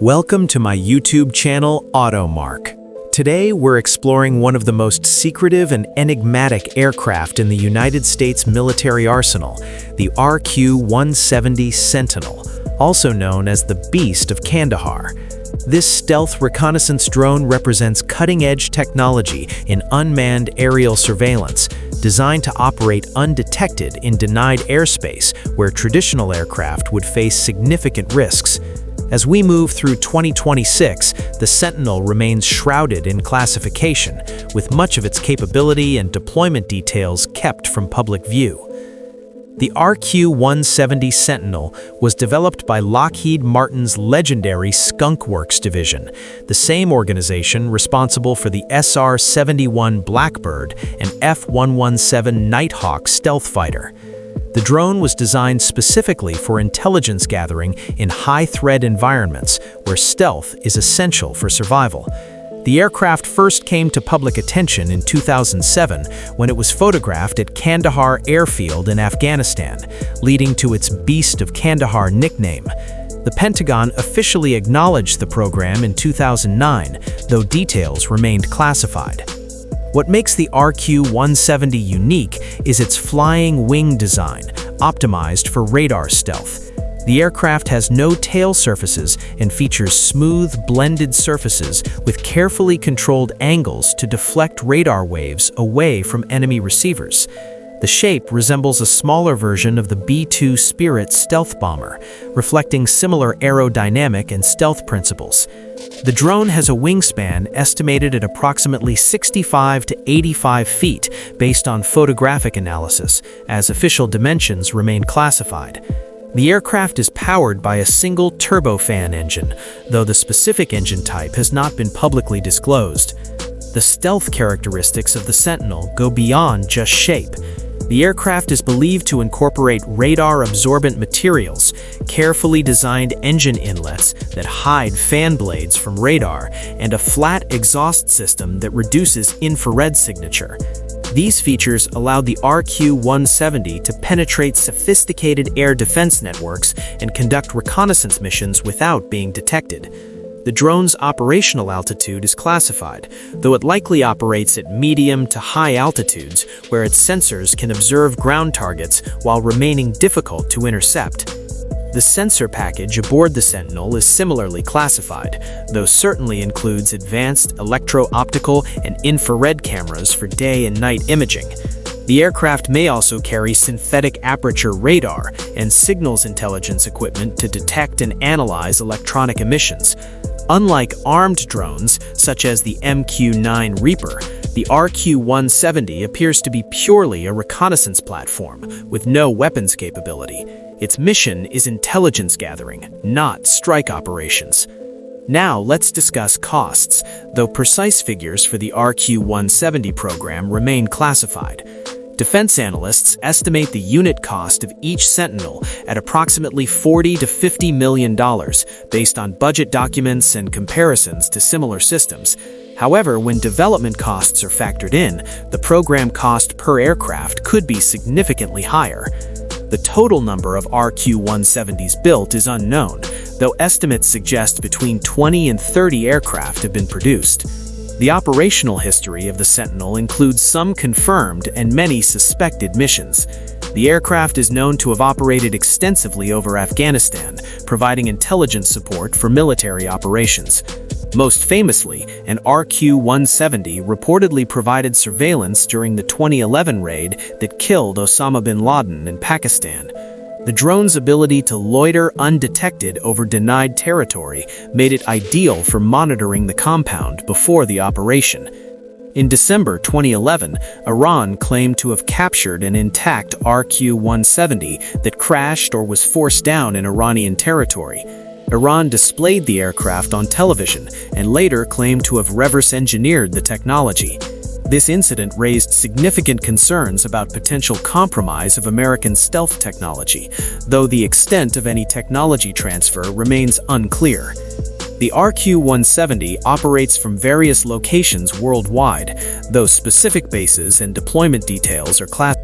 Welcome to my YouTube channel, AutoMark. Today, we're exploring one of the most secretive and enigmatic aircraft in the United States military arsenal, the RQ-170 Sentinel, also known as the Beast of Kandahar. This stealth reconnaissance drone represents cutting-edge technology in unmanned aerial surveillance, designed to operate undetected in denied airspace where traditional aircraft would face significant risks. As we move through 2026, the Sentinel remains shrouded in classification, with much of its capability and deployment details kept from public view. The RQ-170 Sentinel was developed by Lockheed Martin's legendary Skunk Works division, the same organization responsible for the SR-71 Blackbird and F-117 Nighthawk stealth fighter. The drone was designed specifically for intelligence gathering in high-threat environments where stealth is essential for survival. The aircraft first came to public attention in 2007 when it was photographed at Kandahar Airfield in Afghanistan, leading to its Beast of Kandahar nickname. The Pentagon officially acknowledged the program in 2009, though details remained classified. What makes the RQ-170 unique is its flying wing design, optimized for radar stealth. The aircraft has no tail surfaces and features smooth, blended surfaces with carefully controlled angles to deflect radar waves away from enemy receivers. The shape resembles a smaller version of the B-2 Spirit stealth bomber, reflecting similar aerodynamic and stealth principles. The drone has a wingspan estimated at approximately 65 to 85 feet based on photographic analysis, as official dimensions remain classified. The aircraft is powered by a single turbofan engine, though the specific engine type has not been publicly disclosed. The stealth characteristics of the Sentinel go beyond just shape. The aircraft is believed to incorporate radar-absorbent materials, carefully designed engine inlets that hide fan blades from radar, and a flat exhaust system that reduces infrared signature. These features allowed the RQ-170 to penetrate sophisticated air defense networks and conduct reconnaissance missions without being detected. The drone's operational altitude is classified, though it likely operates at medium to high altitudes where its sensors can observe ground targets while remaining difficult to intercept. The sensor package aboard the Sentinel is similarly classified, though certainly includes advanced electro-optical and infrared cameras for day and night imaging. The aircraft may also carry synthetic aperture radar and signals intelligence equipment to detect and analyze electronic emissions. Unlike armed drones, such as the MQ-9 Reaper, the RQ-170 appears to be purely a reconnaissance platform with no weapons capability. Its mission is intelligence gathering, not strike operations. Now let's discuss costs, though precise figures for the RQ-170 program remain classified. Defense analysts estimate the unit cost of each Sentinel at approximately $40 to $50 million, based on budget documents and comparisons to similar systems. However, when development costs are factored in, the program cost per aircraft could be significantly higher. The total number of RQ-170s built is unknown, though estimates suggest between 20 and 30 aircraft have been produced. The operational history of the Sentinel includes some confirmed and many suspected missions. The aircraft is known to have operated extensively over Afghanistan, providing intelligence support for military operations. Most famously, an RQ-170 reportedly provided surveillance during the 2011 raid that killed Osama bin Laden in Pakistan. The drone's ability to loiter undetected over denied territory made it ideal for monitoring the compound before the operation. In December 2011, Iran claimed to have captured an intact RQ-170 that crashed or was forced down in Iranian territory. Iran displayed the aircraft on television and later claimed to have reverse-engineered the technology. This incident raised significant concerns about potential compromise of American stealth technology, though the extent of any technology transfer remains unclear. The RQ-170 operates from various locations worldwide, though specific bases and deployment details are classified.